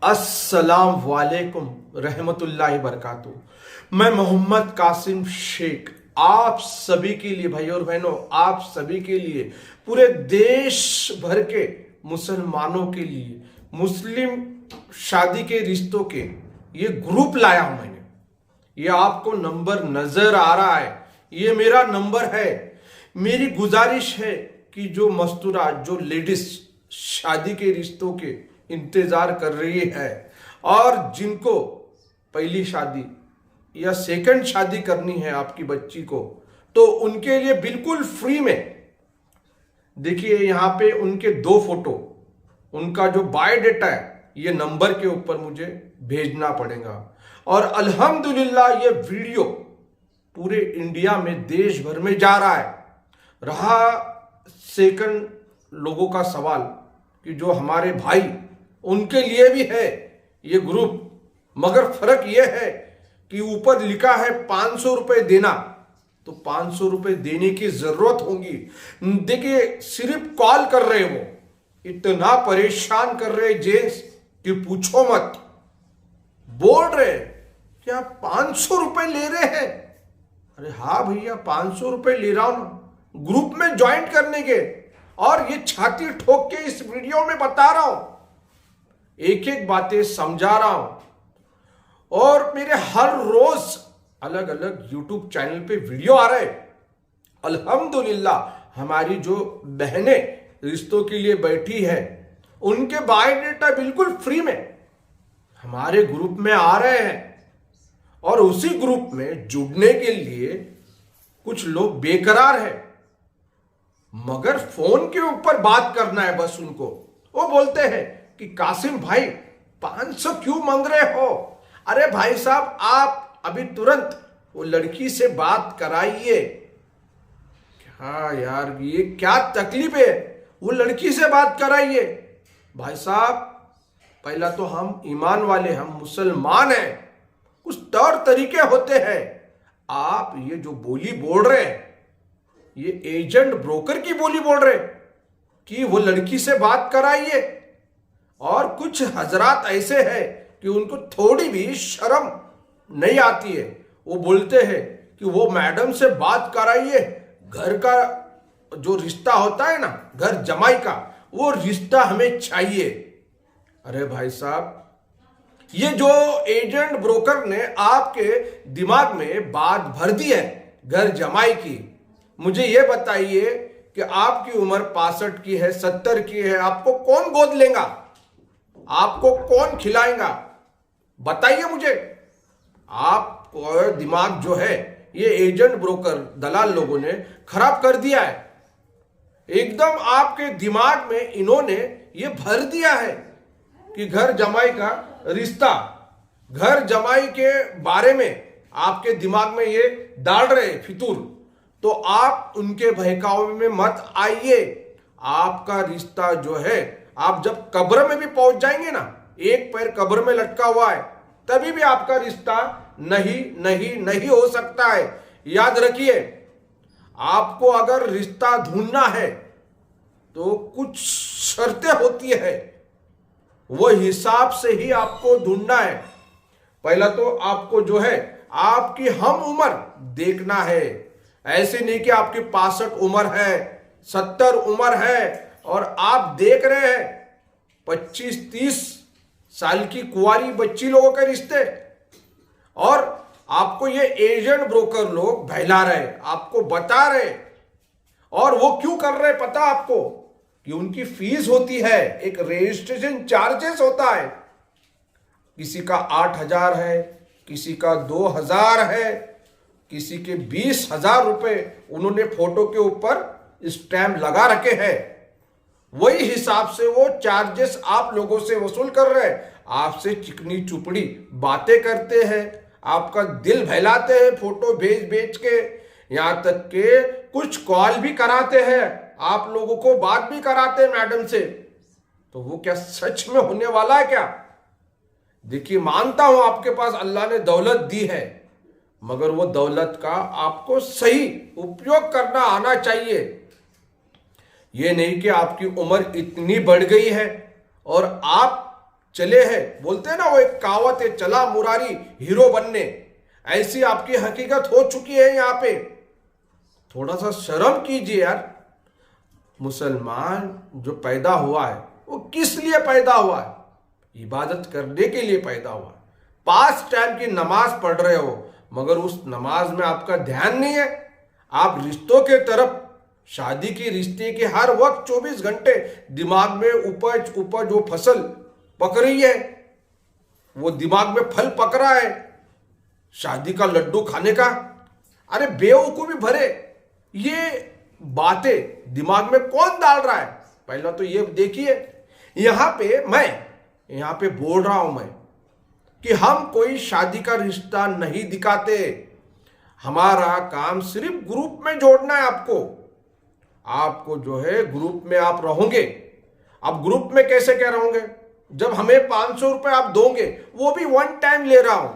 अस्सलाम वालेकुम रहमतुल्लाहि बरकातुहू। मैं मोहम्मद कासिम शेख आप सभी के लिए, भाई और बहनों, आप सभी के लिए, पूरे देश भर के मुसलमानों के लिए मुस्लिम शादी के रिश्तों के ये ग्रुप लाया हूं मैंने। ये आपको नंबर नजर आ रहा है, ये मेरा नंबर है। मेरी गुजारिश है कि जो मस्तूरा, जो लेडीज शादी के रिश्तों के इंतजार कर रही है और जिनको पहली शादी या सेकंड शादी करनी है आपकी बच्ची को, तो उनके लिए बिल्कुल फ्री में, देखिए यहां पे उनके 2 फोटो, उनका जो बायोडेटा है ये नंबर के ऊपर मुझे भेजना पड़ेगा। और अल्हम्दुलिल्लाह ये वीडियो पूरे इंडिया में, देश भर में जा रहा है। रहा सेकंड लोगों का सवाल कि जो हमारे भाई, उनके लिए भी है ये ग्रुप, मगर फर्क यह है कि ऊपर लिखा है 500 रुपए देना, तो 500 रुपए देने की जरूरत होगी। देखिए सिर्फ कॉल कर रहे, वो इतना परेशान कर रहे जेंट्स कि पूछो मत। बोल रहे क्या 500 रुपए ले रहे हैं? अरे हाँ भैया 500 रुपए ले रहा हूं ना, ग्रुप में ज्वाइन करने के। और ये छाती ठोक के इस वीडियो में बता रहा हूं, एक एक बातें समझा रहा हूं। और मेरे हर रोज अलग अलग यूट्यूब चैनल पे वीडियो आ रहे हैं। अल्हम्दुलिल्लाह हमारी जो बहनें रिश्तों के लिए बैठी है, उनके बायोडेटा बिल्कुल फ्री में हमारे ग्रुप में आ रहे हैं। और उसी ग्रुप में जुड़ने के लिए कुछ लोग बेकरार है, मगर फोन के ऊपर बात करना है बस उनको। वो बोलते हैं कि कासिम भाई 500 क्यों मांग रहे हो? अरे भाई साहब आप अभी तुरंत वो लड़की से बात कराइए। क्या यार, ये क्या तकलीफ है? वो लड़की से बात कराइए। भाई साहब पहला तो हम ईमान वाले, हम मुसलमान हैं, कुछ तौर तरीके होते हैं। आप ये जो बोली बोल रहे हैं, ये एजेंट ब्रोकर की बोली बोल रहे कि वो लड़की से बात कराइए। और कुछ हजरात ऐसे हैं कि उनको थोड़ी भी शर्म नहीं आती है, वो बोलते हैं कि वो मैडम से बात कराइए। घर का जो रिश्ता होता है ना, घर जमाई का, वो रिश्ता हमें चाहिए। अरे भाई साहब, ये जो एजेंट ब्रोकर ने आपके दिमाग में बात भर दी है घर जमाई की, मुझे ये बताइए कि आपकी उम्र 65 की है, 70 की है, आपको कौन गोद लेगा? आपको कौन खिलाएगा? बताइए मुझे। आपको दिमाग जो है ये एजेंट ब्रोकर दलाल लोगों ने खराब कर दिया है एकदम। आपके दिमाग में इन्होंने ये भर दिया है कि घर जमाई का रिश्ता, घर जमाई के बारे में आपके दिमाग में ये डाल रहे फितूर। तो आप उनके बहकावे में मत आइए। आपका रिश्ता जो है, आप जब कब्र में भी पहुंच जाएंगे ना, एक पैर कब्र में लटका हुआ है, तभी भी आपका रिश्ता नहीं नहीं नहीं हो सकता है। याद रखिए, आपको अगर रिश्ता ढूंढना है तो कुछ शर्तें होती है, वो हिसाब से ही आपको ढूंढना है। पहला तो आपको जो है आपकी हम उम्र देखना है। ऐसे नहीं कि आपकी 65 उम्र है, 70 उम्र है और आप देख रहे हैं 25-30 साल की कुंवारी बच्ची लोगों के रिश्ते। और आपको ये एजेंट ब्रोकर लोग बहला रहे, आपको बता रहे। और वो क्यों कर रहे पता आपको? कि उनकी फीस होती है, एक रजिस्ट्रेशन चार्जेस होता है। किसी का 8,000 है, किसी का 2,000 है, किसी के 20,000 रुपए उन्होंने फोटो के ऊपर स्टैम्प लगा रखे हैं। वही हिसाब से वो चार्जेस आप लोगों से वसूल कर रहे हैं। आपसे चिकनी चुपड़ी बातें करते हैं, आपका दिल बहलाते हैं फोटो भेज भेज के। यहां तक के कुछ कॉल भी कराते हैं, आप लोगों को बात भी कराते हैं मैडम से। तो वो क्या सच में होने वाला है क्या? देखिए, मानता हूं आपके पास अल्लाह ने दौलत दी है, मगर वो दौलत का आपको सही उपयोग करना आना चाहिए। ये नहीं कि आपकी उम्र इतनी बढ़ गई है और आप चले हैं। बोलते हैं ना, वो एक कहावत है, चला मुरारी हीरो बनने, ऐसी आपकी हकीकत हो चुकी है यहां पे। थोड़ा सा शर्म कीजिए यार। मुसलमान जो पैदा हुआ है वो किस लिए पैदा हुआ है? इबादत करने के लिए पैदा हुआ है। 5 टाइम की नमाज पढ़ रहे हो, मगर उस नमाज में आपका ध्यान नहीं है। आप रिश्तों के तरफ, शादी की रिश्ते के हर वक्त 24 घंटे दिमाग में उपज वो फसल पक रही है, वो दिमाग में फल पक रहा है शादी का लड्डू खाने का। अरे बेवकूफी भरे ये बातें दिमाग में कौन डाल रहा है? पहला तो ये देखिए, यहां पे बोल रहा हूं मैं कि हम कोई शादी का रिश्ता नहीं दिखाते। हमारा काम सिर्फ ग्रुप में जोड़ना है। आपको जो है ग्रुप में आप रहोगे। अब ग्रुप में कैसे क्या रहोगे? जब हमें 500 रुपए आप दोगे, वो भी 1 टाइम ले रहा हूं,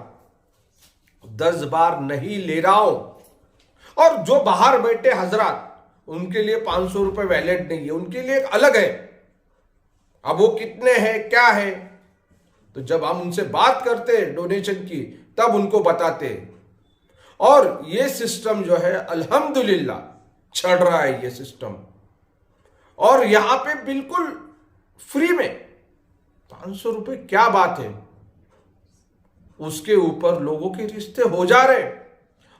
10 बार नहीं ले रहा हूं। और जो बाहर बैठे हजरात, उनके लिए 500 रुपए वैलिड नहीं है, उनके लिए एक अलग है। अब वो कितने हैं क्या है, तो जब हम उनसे बात करते हैं डोनेशन की, तब उनको बताते हैं। और ये सिस्टम जो है अल्हम्दुलिल्लाह चढ़ रहा है ये सिस्टम। और यहां पे बिल्कुल फ्री में 500 रुपए क्या बात है, उसके ऊपर लोगों के रिश्ते हो जा रहे हैं।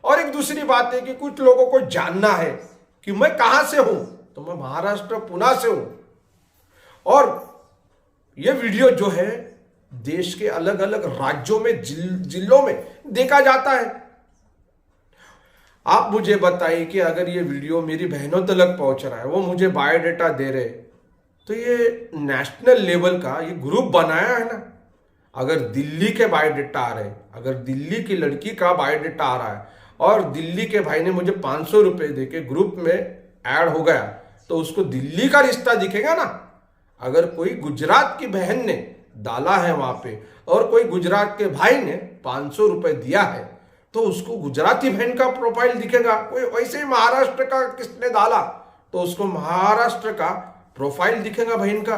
और एक दूसरी बात है कि कुछ लोगों को जानना है कि मैं कहां से हूं, तो मैं महाराष्ट्र पुणे से हूं। और ये वीडियो जो है देश के अलग अलग राज्यों में, जिलों में देखा जाता है। आप मुझे बताइए कि अगर ये वीडियो मेरी बहनों तक पहुंच रहा है, वो मुझे बायोडाटा दे रहे, तो ये नेशनल लेवल का ये ग्रुप बनाया है ना। अगर दिल्ली के बायोडाटा आ रहे, अगर दिल्ली की लड़की का बायोडाटा आ रहा है और दिल्ली के भाई ने मुझे 500 रुपए देके ग्रुप में ऐड हो गया, तो उसको दिल्ली का रिश्ता दिखेगा ना। अगर कोई गुजरात की बहन ने डाला है वहां पे और कोई गुजरात के भाई ने 500 रुपए दिया है, तो उसको गुजराती बहन का प्रोफाइल दिखेगा। कोई वैसे ही महाराष्ट्र का किसने डाला, तो उसको महाराष्ट्र का प्रोफाइल दिखेगा बहन का।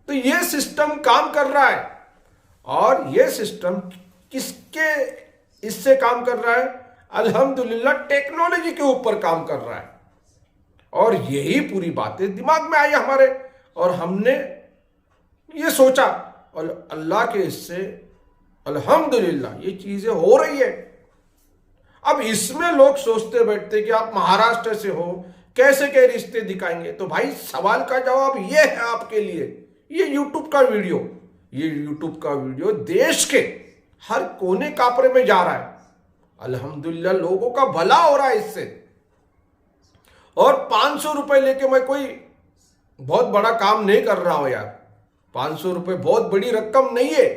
तो ये सिस्टम काम कर रहा है। और ये सिस्टम किसके इससे काम कर रहा है? अल्हम्दुलिल्लाह टेक्नोलॉजी के ऊपर काम कर रहा है। और यही पूरी बातें दिमाग में आई हमारे, और हमने ये सोचा, और अल्लाह के इससे अल्हम्दुलिल्लाह ये चीजें हो रही है। अब इसमें लोग सोचते बैठते कि आप महाराष्ट्र से हो, कैसे क्या रिश्ते दिखाएंगे। तो भाई सवाल का जवाब ये है आपके लिए, ये यूट्यूब का वीडियो देश के हर कोने कापरे में जा रहा है। अल्हम्दुलिल्लाह लोगों का भला हो रहा है इससे। और 500 रुपए लेके मैं कोई बहुत बड़ा काम नहीं कर रहा हूं यार। 500 रुपए बहुत बड़ी रकम नहीं है।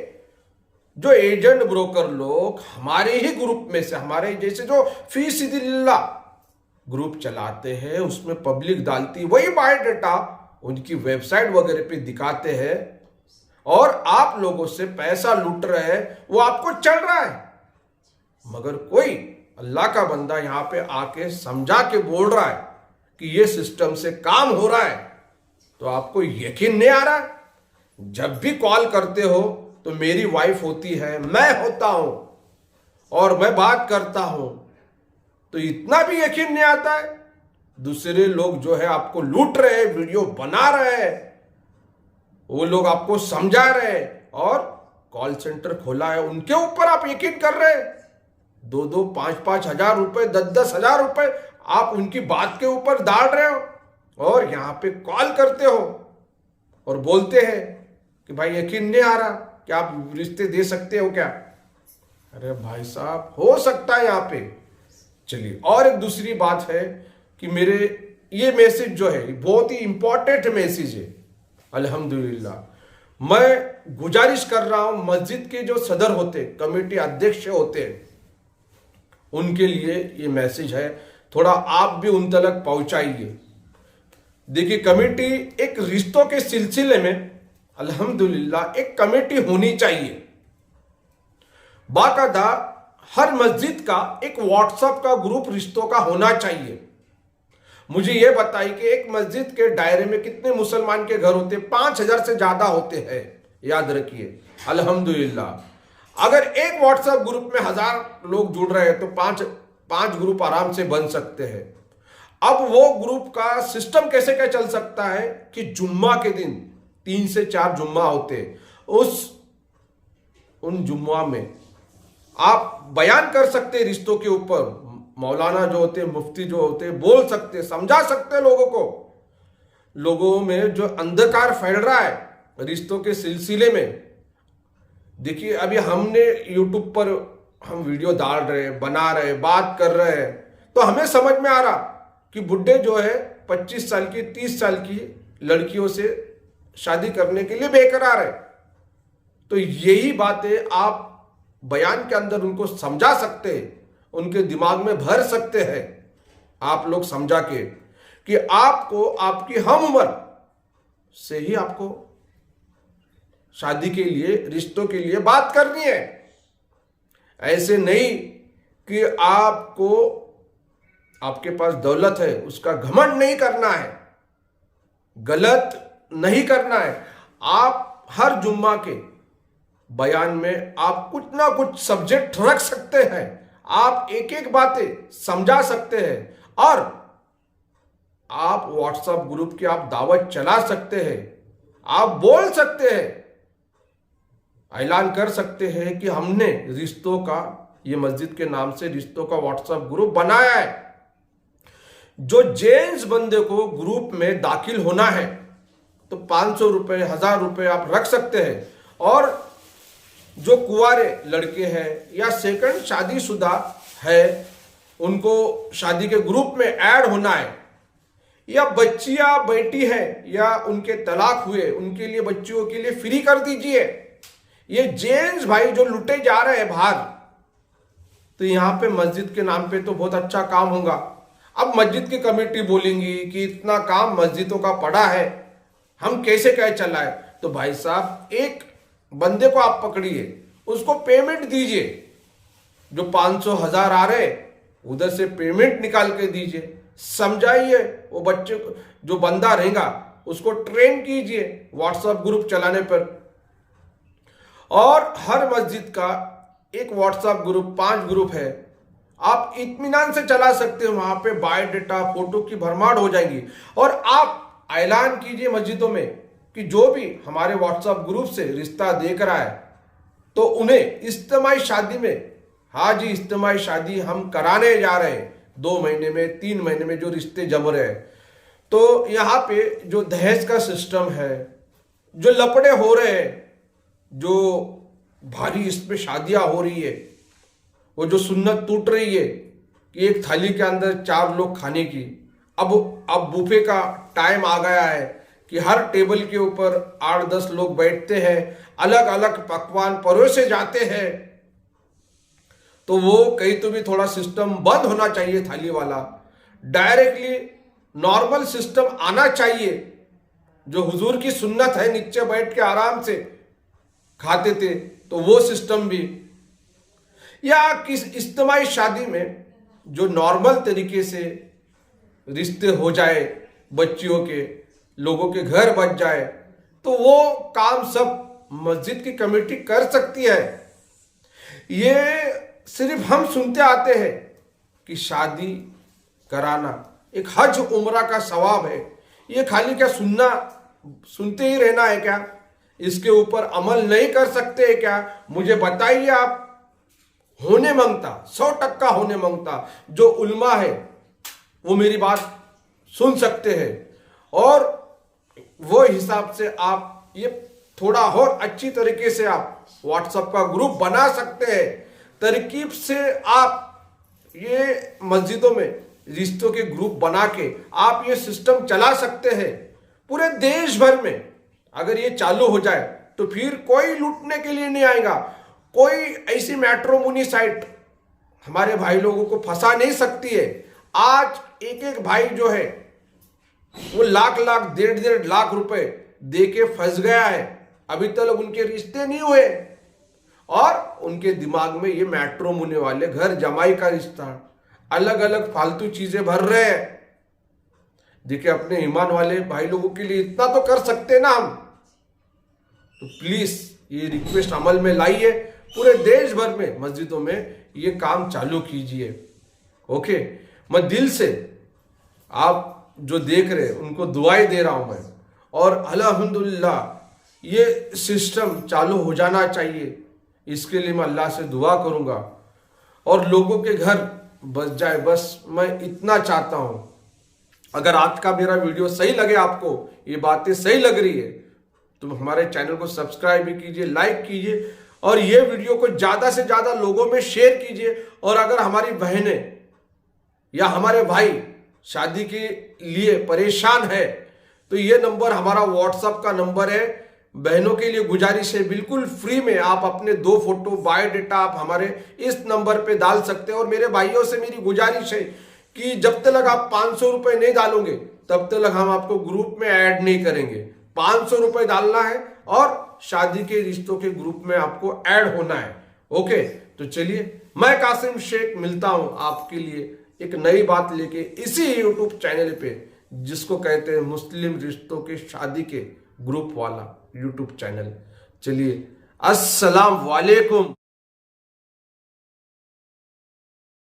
जो एजेंट ब्रोकर लोग हमारे ही ग्रुप में से, हमारे जैसे जो फीसिदिल्ला ग्रुप चलाते हैं, उसमें पब्लिक डालती वही बायोडाटा उनकी वेबसाइट वगैरह पे दिखाते हैं, और आप लोगों से पैसा लूट रहे हैं, वो आपको चल रहा है। मगर कोई अल्लाह का बंदा यहां पे आके समझा के बोल रहा है कि ये सिस्टम से काम हो रहा है, तो आपको यकीन नहीं आ रहा। जब भी कॉल करते हो तो मेरी वाइफ होती है, मैं होता हूं और मैं बात करता हूं, तो इतना भी यकीन नहीं आता है। दूसरे लोग जो है आपको लूट रहे हैं, वीडियो बना रहे हैं, वो लोग आपको समझा रहे हैं, और कॉल सेंटर खोला है उनके ऊपर आप यकीन कर रहे हैं। 2-2, 5-5 हजार रुपए, 10-10 हजार रुपए आप उनकी बात के ऊपर डाल रहे हो, और यहां पे कॉल करते हो और बोलते हैं कि भाई यकीन नहीं आ रहा कि आप रिश्ते दे सकते हो क्या। अरे भाई साहब, हो सकता है यहां पे। चलिए, और एक दूसरी बात है कि मेरे ये मैसेज जो है बहुत ही इंपॉर्टेंट मैसेज है। अल्हम्दुलिल्लाह मैं गुजारिश कर रहा हूं, मस्जिद के जो सदर होते, कमेटी अध्यक्ष होते हैं, उनके लिए ये मैसेज है, थोड़ा आप भी उन तक पहुंचाइए। देखिए, कमेटी एक रिश्तों के सिलसिले में अल्हम्दुलिल्लाह एक कमेटी होनी चाहिए। बाकायदा हर मस्जिद का एक व्हाट्सएप का ग्रुप रिश्तों का होना चाहिए। मुझे यह बताइए कि एक मस्जिद के दायरे में कितने मुसलमान के घर होते हैं? 5000 से ज्यादा होते हैं याद रखिए। अल्हम्दुलिल्लाह अगर एक व्हाट्सएप ग्रुप में 1000 लोग जुड़ रहे हैं तो पांच ग्रुप आराम से बन सकते हैं। अब वो ग्रुप का सिस्टम कैसे क्या चल सकता है कि जुम्मा के दिन 3 से 4 जुम्मा होते, उन जुम्मा में आप बयान कर सकते रिश्तों के ऊपर। मौलाना जो होते, मुफ्ती जो होते, बोल सकते, समझा सकते लोगों को। लोगों में जो अंधकार फैल रहा है रिश्तों के सिलसिले में, देखिए अभी हमने यूट्यूब पर हम वीडियो डाल रहे, बना रहे, बात कर रहे हैं, तो हमें समझ में आ रहा कि बुढ़े जो है 25 साल की 30 साल की लड़कियों से शादी करने के लिए बेकरार है। तो यही बातें आप बयान के अंदर उनको समझा सकते हैं, उनके दिमाग में भर सकते हैं आप लोग समझा के कि आपको आपकी हम उम्र से ही आपको शादी के लिए, रिश्तों के लिए बात करनी है। ऐसे नहीं कि आपको आपके पास दौलत है उसका घमंड नहीं करना है, गलत नहीं करना है। आप हर जुम्मा के बयान में आप कुछ ना कुछ सब्जेक्ट रख सकते हैं, आप एक एक बातें समझा सकते हैं और आप व्हाट्सएप ग्रुप की आप दावत चला सकते हैं, आप बोल सकते हैं, ऐलान कर सकते हैं कि हमने रिश्तों का, ये मस्जिद के नाम से रिश्तों का व्हाट्सएप ग्रुप बनाया है। जो जेंट्स बंदे को ग्रुप में दाखिल होना है तो 500 रुपए 1000 रुपए आप रख सकते हैं, और जो कुंवारे लड़के हैं या सेकंड शादीशुदा है उनको शादी के ग्रुप में ऐड होना है, या बच्चियां बेटी है या उनके तलाक हुए उनके लिए, बच्चियों के लिए फ्री कर दीजिए। ये जेंट्स भाई जो लुटे जा रहे हैं बाहर, तो यहां पे मस्जिद के नाम पे तो बहुत अच्छा काम होगा। अब मस्जिद की कमेटी बोलेंगी कि इतना काम मस्जिदों का पड़ा है, हम कैसे क्या चलाए। तो भाई साहब एक बंदे को आप पकड़िए, उसको पेमेंट दीजिए, जो 500 1000 आ रहे उधर से पेमेंट निकाल के दीजिए, समझाइए वो बच्चे को, जो बंदा रहेगा उसको ट्रेन कीजिए व्हाट्सएप ग्रुप चलाने पर। और हर मस्जिद का एक व्हाट्सएप ग्रुप, 5 ग्रुप है, आप इत्मीनान से चला सकते हो। वहां पे बायोडेटा, फोटो की भरमार हो जाएगी। और आप ऐलान कीजिए मस्जिदों में कि जो भी हमारे व्हाट्सएप ग्रुप से रिश्ता देख रहा है तो उन्हें इज्तिमाई शादी में, हाँ जी इज्तिमाई शादी हम कराने जा रहे हैं, 2 महीने में 3 महीने में जो रिश्ते जम रहे हैं। तो यहाँ पे जो दहेज का सिस्टम है, जो लपड़े हो रहे हैं, जो भारी इसमें शादियां हो रही है, वो जो सुन्नत टूट रही है कि एक थाली के अंदर 4 लोग खाने की, अब बुफे का टाइम आ गया है कि हर टेबल के ऊपर 8-10 लोग बैठते हैं, अलग अलग पकवान परोसे जाते हैं। तो वो कहीं तो भी थोड़ा सिस्टम बंद होना चाहिए थाली वाला, डायरेक्टली नॉर्मल सिस्टम आना चाहिए। जो हुजूर की सुन्नत है नीचे बैठ के आराम से खाते थे, तो वो सिस्टम भी, या किस इज्तिमाई शादी में जो नॉर्मल तरीके से रिश्ते हो जाए, बच्चियों के, लोगों के घर बच जाए, तो वो काम सब मस्जिद की कमेटी कर सकती है। ये सिर्फ हम सुनते आते हैं कि शादी कराना एक हज उम्रा का सवाब है, ये खाली क्या सुनते ही रहना है क्या? इसके ऊपर अमल नहीं कर सकते क्या? मुझे बताइए आप। होने मांगता, 100% होने मांगता जो उल्मा है वो मेरी बात सुन सकते हैं, और वो हिसाब से आप ये थोड़ा और अच्छी तरीके से आप व्हाट्सएप का ग्रुप बना सकते हैं। तरकीब से आप ये मस्जिदों में रिश्तों के ग्रुप बना के आप ये सिस्टम चला सकते हैं पूरे देश भर में। अगर ये चालू हो जाए तो फिर कोई लूटने के लिए नहीं आएगा, कोई ऐसी मैट्रोमोनी साइट हमारे भाई लोगों को फंसा नहीं सकती है। आज एक एक भाई जो है वो लाख लाख 1.5 लाख रुपए दे के फंस गया है, अभी तक उनके रिश्ते नहीं हुए, और उनके दिमाग में ये मैट्रोमोनी वाले घर जमाई का रिश्ता, अलग अलग फालतू चीजें भर रहे हैं। देखिए अपने ईमान वाले भाई लोगों के लिए इतना तो कर सकते ना हम। तो प्लीज ये रिक्वेस्ट अमल में लाइए, पूरे देश भर में मस्जिदों में ये काम चालू कीजिए। ओके, मैं दिल से आप जो देख रहे हैं उनको दुआएं दे रहा हूं मैं, और अल्हम्दुलिल्लाह ये सिस्टम चालू हो जाना चाहिए। इसके लिए मैं अल्लाह से दुआ करूंगा और लोगों के घर बस जाए, बस मैं इतना चाहता हूं। अगर आज का मेरा वीडियो सही लगे, आपको ये बातें सही लग रही है, तो हमारे चैनल को सब्सक्राइब भी कीजिए, लाइक कीजिए और ये वीडियो को ज्यादा से ज्यादा लोगों में शेयर कीजिए। और अगर हमारी बहनें या हमारे भाई शादी के लिए परेशान है तो ये नंबर हमारा व्हाट्सएप का नंबर है। बहनों के लिए गुजारिश है, बिल्कुल फ्री में आप अपने 2 फोटो बायोडेटा आप हमारे इस नंबर पे डाल सकते हैं। और मेरे भाइयों से मेरी गुजारिश है कि जब तक आप 500 रुपए नहीं डालोगे तब तक हम आपको ग्रुप में ऐड नहीं करेंगे। 500 रुपए डालना है और शादी के रिश्तों के ग्रुप में आपको ऐड होना है। ओके, तो चलिए, मैं कासिम शेख मिलता हूं आपके लिए एक नई बात लेके इसी यूट्यूब चैनल पे, जिसको कहते हैं मुस्लिम रिश्तों के शादी के ग्रुप वाला यूट्यूब चैनल। चलिए, अस्सलाम वालेकुम।